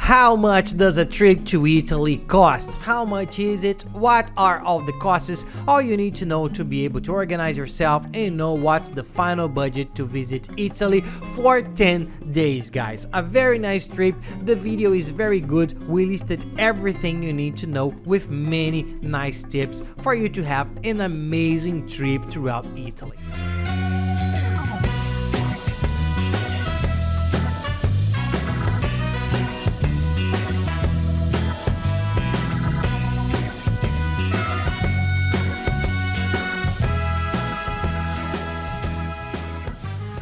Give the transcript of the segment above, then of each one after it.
How much does a trip to Italy cost? How much is it? What are all the costs? All you need to know to be able to organize yourself and know what's the final budget to visit Italy for 10 days, guys. A very nice trip. The video is very good. We listed everything you need to know with many nice tips for you to have an amazing trip throughout Italy.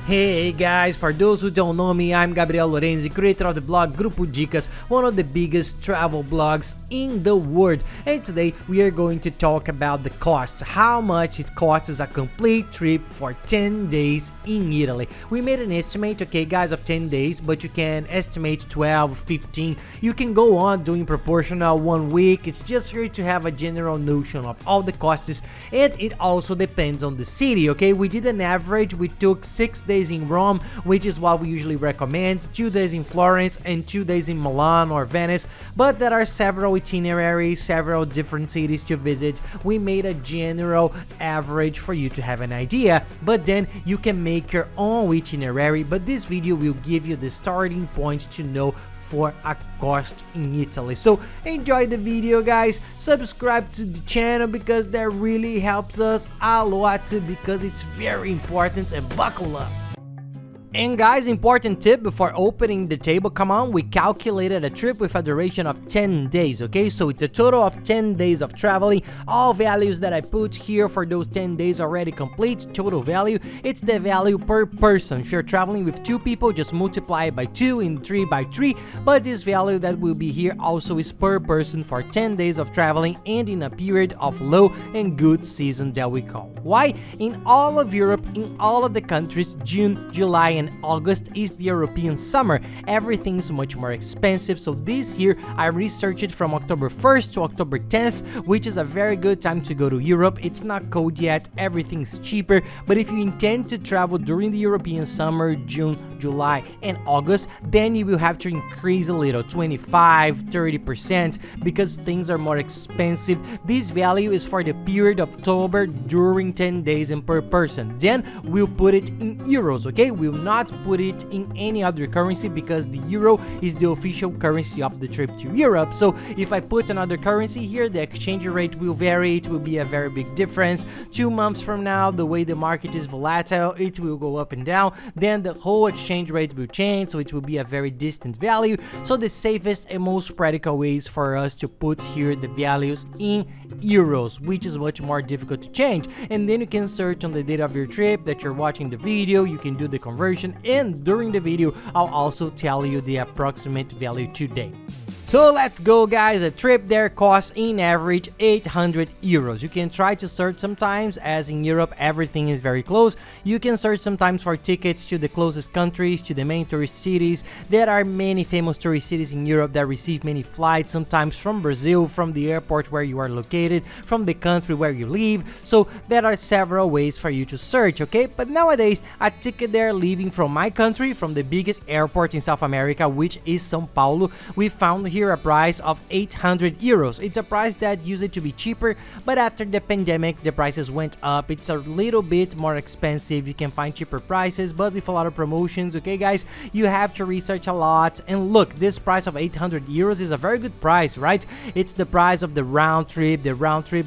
Hey guys, for those who don't know me, I'm Gabriel Lorenzi, creator of the blog Grupo Dicas, one of the biggest travel blogs in the world. And today we are going to talk about the cost, how much it costs a complete trip for 10 days in Italy. We made an estimate, okay guys, of 10 days, but you can estimate 12, 15. You can go on doing proportional 1 week. It's just here to have a general notion of all the costs, and it also depends on the city, okay? We did an average. We took 6 days in Rome, which is what we usually recommend, 2 days in Florence and 2 days in Milan or Venice, but there are several itineraries, several different cities to visit. We made a general average for you to have an idea, but then you can make your own itinerary, but this video will give you the starting point to know for a cost in Italy. So enjoy the video, guys. Subscribe to the channel because that really helps us a lot, because it's very important, and buckle up. And guys, important tip before opening the table, come on, we calculated a trip with a duration of 10 days, okay? So it's a total of 10 days of traveling. All values that I put here for those 10 days already complete, total value, it's the value per person. If you're traveling with 2 people, just multiply it by 2 and 3 by 3, but this value that will be here also is per person for 10 days of traveling and in a period of low and good season that we call. Why? In all of Europe, in all of the countries, June, July, and August is the European summer. Everything's much more expensive, so this year I researched it from October 1st to October 10th, which is a very good time to go to Europe. It's not cold yet, everything's cheaper, but if you intend to travel during the European summer, June, July, and August, then you will have to increase a little, 25-30%, because things are more expensive. This value is for the period of October during 10 days and per person. Then we'll put it in euros, okay? We'll not put it in any other currency because the euro is the official currency of the trip to Europe. So if I put another currency here, the exchange rate will vary. It will be a very big difference. 2 months from now, the way the market is volatile, it will go up and down. Then the whole exchange rate will change, so it will be a very distant value. So the safest and most practical way is for us to put here the values in euros, which is much more difficult to change. And then you can search on the date of your trip that you're watching the video. You can do the conversion, and during the video I'll also tell you the approximate value today. So let's go, guys. The trip there costs in average 800 euros. You can try to search sometimes, as in Europe everything is very close. You can search sometimes for tickets to the closest countries, to the main tourist cities. There are many famous tourist cities in Europe that receive many flights, sometimes from Brazil, from the airport where you are located, from the country where you live. So there are several ways for you to search, okay? But nowadays, a ticket there leaving from my country, from the biggest airport in South America, which is São Paulo, we found here a price of 800 euros. It's a price that used to be cheaper, but after the pandemic the prices went up. It's a little bit more expensive. You can find cheaper prices, but with a lot of promotions, okay guys? You have to research a lot. And look, this price of 800 euros is a very good price, right? It's the price of the round trip,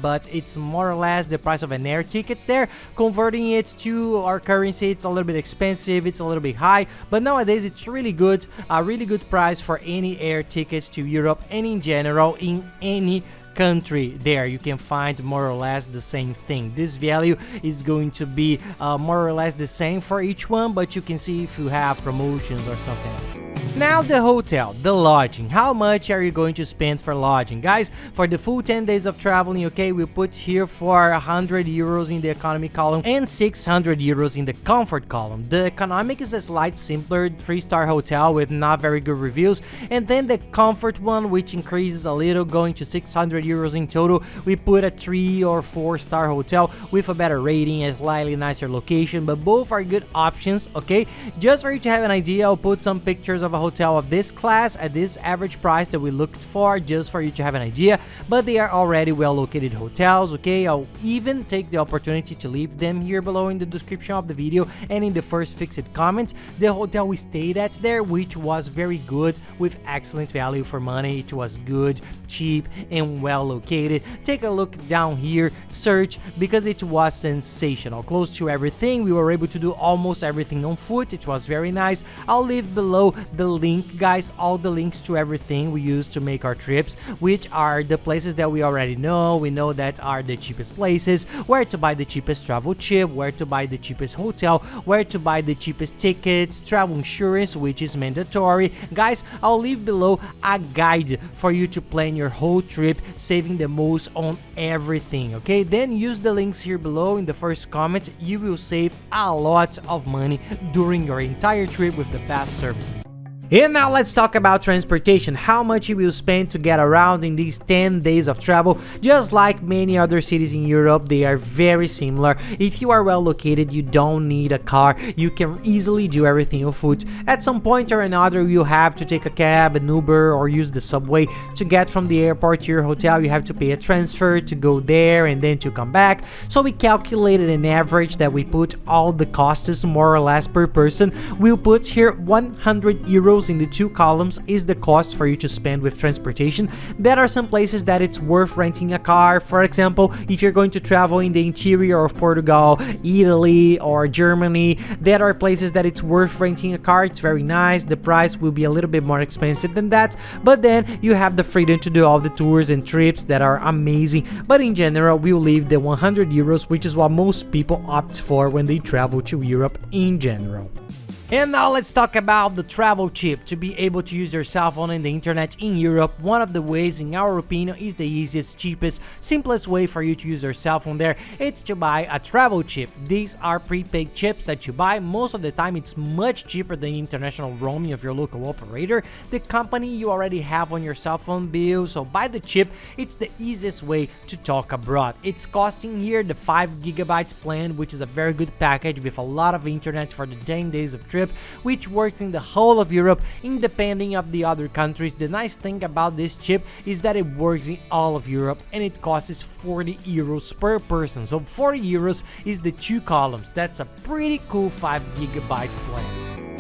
but it's more or less the price of an air ticket there. Converting it to our currency, it's a little bit expensive, it's a little bit high, but nowadays it's really good, a really good price for any air tickets to Europe, and in general in any country there you can find more or less the same thing. This value is going to be more or less the same for each one, but you can see if you have promotions or something else. Now the hotel, the lodging. How much are you going to spend for lodging? Guys, for the full 10 days of traveling, okay, we put here for 100 euros in the economy column and 600 euros in the comfort column. The economic is a slight simpler 3-star hotel with not very good reviews, and then the comfort one, which increases a little, going to 600 €200 in total. We put a 3 or 4 star hotel with a better rating, a slightly nicer location, but both are good options, okay? Just for you to have an idea, I'll put some pictures of a hotel of this class at this average price that we looked for, just for you to have an idea, but they are already well located hotels, okay? I'll even take the opportunity to leave them here below in the description of the video and in the first fixed comment. The hotel we stayed at there, which was very good with excellent value for money. It was good, cheap, and well located. Take a look down here, search, because it was sensational. Close to everything, we were able to do almost everything on foot. It was very nice. I'll leave below the link, guys, all the links to everything we used to make our trips, which are the places that we already know. We know that are the cheapest places, where to buy the cheapest travel chip, where to buy the cheapest hotel, where to buy the cheapest tickets, travel insurance, which is mandatory. Guys, I'll leave below a guide for you to plan your whole trip, saving the most on everything, okay? Then use the links here below in the first comment. You will save a lot of money during your entire trip with the best services. And now let's talk about transportation, how much you will spend to get around in these 10 days of travel. Just like many other cities in Europe, they are very similar. If you are well located, you don't need a car, you can easily do everything on foot. At some point or another, you'll have to take a cab, an Uber, or use the subway. To get from the airport to your hotel, you have to pay a transfer to go there and then to come back. So we calculated an average that we put all the costs more or less per person. We'll put here €100 in the 2 columns is the cost for you to spend with transportation. There are some places that it's worth renting a car. For example, if you're going to travel in the interior of Portugal, Italy, or Germany, there are places that it's worth renting a car. It's very nice. The price will be a little bit more expensive than that, but then you have the freedom to do all the tours and trips that are amazing. But in general, we'll leave the €100, which is what most people opt for when they travel to Europe in general. And now let's talk about the travel chip. To be able to use your cell phone and the internet in Europe, one of the ways, in our opinion, is the easiest, cheapest, simplest way for you to use your cell phone there. It's to buy a travel chip. These are prepaid chips that you buy. Most of the time it's much cheaper than international roaming of your local operator, the company you already have on your cell phone bill. So buy the chip. It's the easiest way to talk abroad. It's costing here the 5GB plan, which is a very good package with a lot of internet for the 10 days of trip, which works in the whole of Europe, independent of the other countries. The nice thing about this chip is that it works in all of Europe, and it costs €40 per person. So €40 is the 2 columns. That's a pretty cool 5GB plan.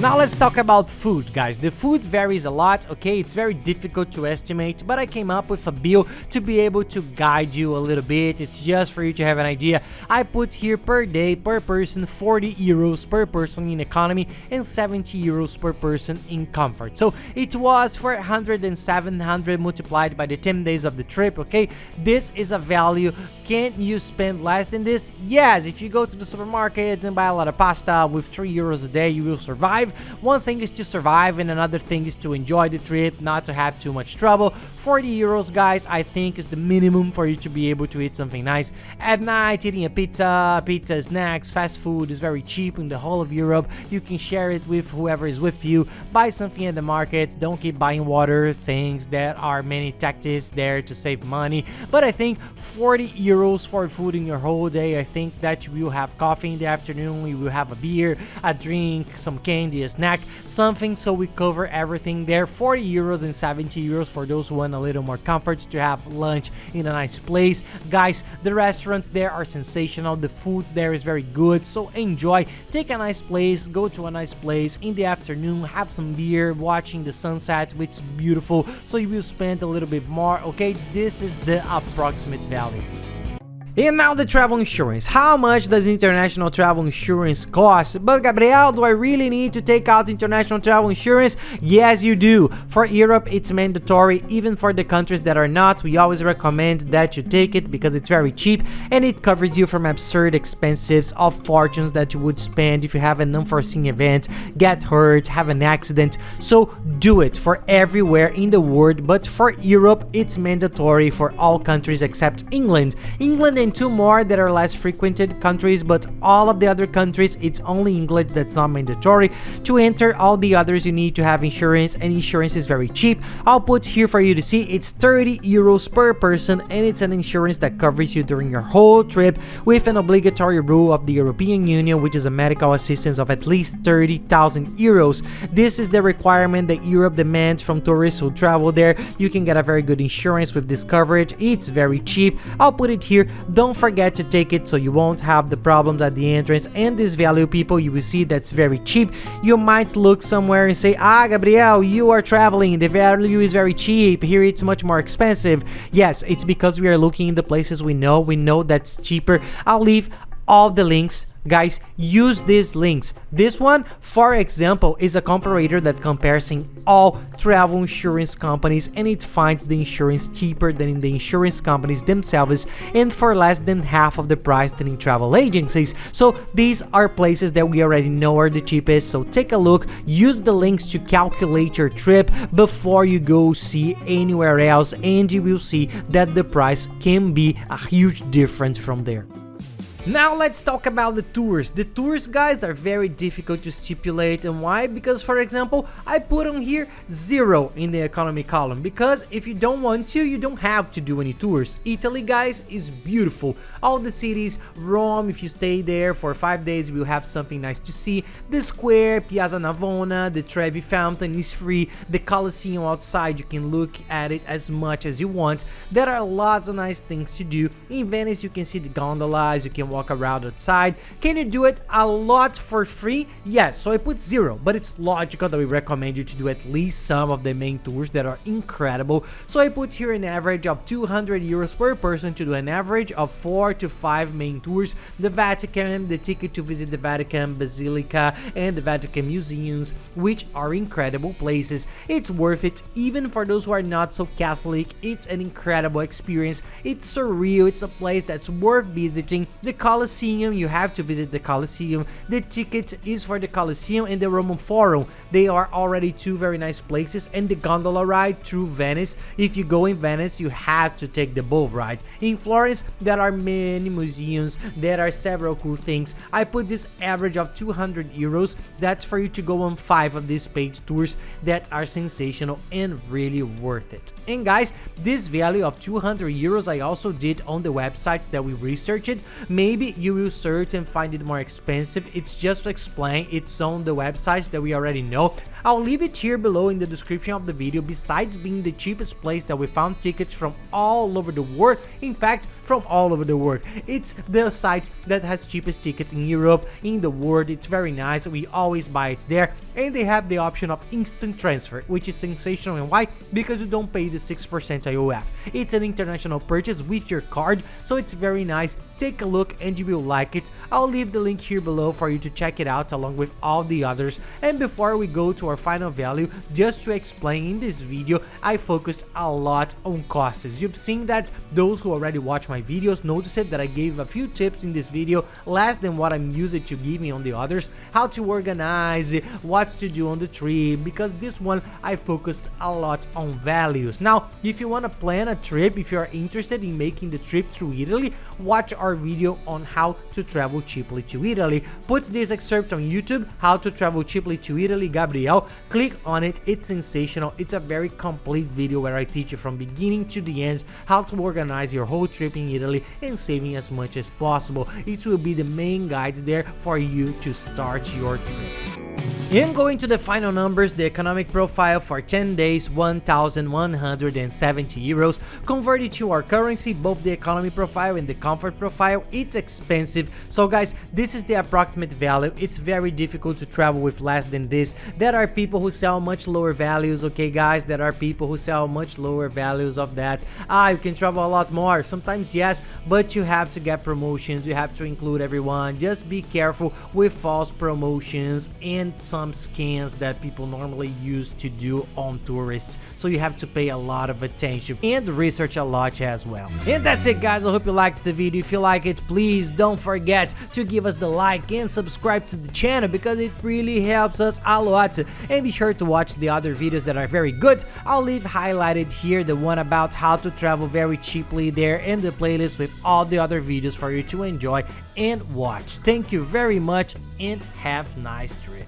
Now let's talk about food, guys. The food varies a lot, okay? It's very difficult to estimate, but I came up with a bill to be able to guide you a little bit. It's just for you to have an idea. I put here per day, per person, €40 per person in economy and €70 per person in comfort. So it was 400 and 700 multiplied by the 10 days of the trip, okay? This is a value. Can you spend less than this? Yes, if you go to the supermarket and buy a lot of pasta with €3 a day, you will survive. One thing is to survive and another thing is to enjoy the trip, not to have too much trouble. €40, guys, I think is the minimum for you to be able to eat something nice at night. Eating a pizza, snacks, fast food is very cheap in the whole of Europe. You can share it with whoever is with you. Buy something at the market. Don't keep buying water, things. There are many tactics there to save money, but I think €40 for food in your whole day. I think that you will have coffee in the afternoon, you will have a beer, a drink, some candy, a snack, something, so we cover everything there. €40 and €70 for those who want a little more comfort to have lunch in a nice place. Guys, the restaurants there are sensational, the food there is very good, so enjoy. Take a nice place, go to a nice place in the afternoon, have some beer, watching the sunset, which is beautiful, so you will spend a little bit more, okay? This is the approximate value. And now the travel insurance. How much does international travel insurance cost? But Gabriel, do I really need to take out international travel insurance? Yes, you do. For Europe, it's mandatory. Even for the countries that are not, we always recommend that you take it because it's very cheap and it covers you from absurd expenses of fortunes that you would spend if you have an unforeseen event, get hurt, have an accident. So do it for everywhere in the world, but for Europe, it's mandatory for all countries except England. England then 2 more that are less frequented countries, but all of the other countries it's only English, that's not mandatory. To enter all the others you need to have insurance, and insurance is very cheap. I'll put here for you to see, it's 30 euros per person, and it's an insurance that covers you during your whole trip with an obligatory rule of the European Union, which is a medical assistance of at least 30,000 euros. This is the requirement that Europe demands from tourists who travel there. You can get a very good insurance with this coverage. It's very cheap. I'll put it here. Don't forget to take it so you won't have the problems at the entrance. And this value, people, you will see that's very cheap. You might look somewhere and say, Gabriel, you are traveling, the value is very cheap, here it's much more expensive. Yes, it's because we are looking in the places we know that's cheaper. I'll leave all the links. Guys, use these links. This one, for example, is a comparator that compares all travel insurance companies, and it finds the insurance cheaper than in the insurance companies themselves and for less than half of the price than in travel agencies. So these are places that we already know are the cheapest, so take a look, use the links to calculate your trip before you go see anywhere else, and you will see that the price can be a huge difference from there. Now let's talk about the tours. The tours, guys, are very difficult to stipulate, and why? Because, for example, I put on here 0 in the economy column, because if you don't want to, you don't have to do any tours. Italy, guys, is beautiful. All the cities, Rome, if you stay there for 5 days, you'll have something nice to see. The square, Piazza Navona, the Trevi Fountain is free. The Colosseum outside, you can look at it as much as you want. There are lots of nice things to do. In Venice, you can see the gondolas, you can walk around outside. Can you do it a lot for free? Yes, so I put 0, but it's logical that we recommend you to do at least some of the main tours that are incredible. So I put here an average of 200 euros per person to do an average of 4 to 5 main tours. The Vatican, the ticket to visit the Vatican Basilica and the Vatican museums, which are incredible places. It's worth it, even for those who are not so Catholic. It's an incredible experience. It's surreal. It's a place that's worth visiting. The Colosseum, you have to visit the Colosseum. The ticket is for the Colosseum and the Roman Forum. They are already 2 very nice places, and the gondola ride through Venice. If you go in Venice, you have to take the boat ride. In Florence, there are many museums. There are several cool things. I put this average of 200 euros. That's for you to go on 5 of these paid tours that are sensational and really worth it. And guys, this value of 200 euros I also did on the websites that we researched. Maybe you will search and find it more expensive. It's just to explain, it's on the websites that we already know. I'll leave it here below in the description of the video. Besides being the cheapest place that we found tickets from all over the world, in fact from all over the world, it's the site that has cheapest tickets in Europe, in the world. It's very nice, we always buy it there, and they have the option of instant transfer, which is sensational. And why? Because you don't pay the 6% IOF. It's an international purchase with your card, so it's very nice. Take a look and you will like it. I'll leave the link here below for you to check it out along with all the others. And before we go to our final value, just to explain, in this video I focused a lot on costs. You've seen that. Those who already watch my videos noticed that I gave a few tips in this video, less than what I'm used to giving on the others, how to organize, what to do on the trip, because this one I focused a lot on values. Now, if you want to plan a trip, if you are interested in making the trip through Italy, watch our video on how to travel cheaply to Italy. Put this excerpt on YouTube, how to travel cheaply to Italy, Gabriel. Click on it, it's sensational. It's a very complete video where I teach you from beginning to the end how to organize your whole trip in Italy and saving as much as possible. It will be the main guides there for you to start your trip. And going to the final numbers, the economic profile for 10 days, 1,170 euros. Converted to our currency, both the economy profile and the comfort profile, it's expensive. So guys, this is the approximate value. It's very difficult to travel with less than this. There are people who sell much lower values, okay guys? There are people who sell much lower values of that. You can travel a lot more. Sometimes yes, but you have to get promotions. You have to include everyone. Just be careful with false promotions and some scams that people normally use to do on tourists, so you have to pay a lot of attention and research a lot as well. And that's it, guys. I hope you liked the video. If you like it, please don't forget to give us the like and subscribe to the channel, because it really helps us a lot. And be sure to watch the other videos that are very good. I'll leave highlighted here the one about how to travel very cheaply there, and the playlist with all the other videos for you to enjoy and watch. Thank you very much and have a nice trip.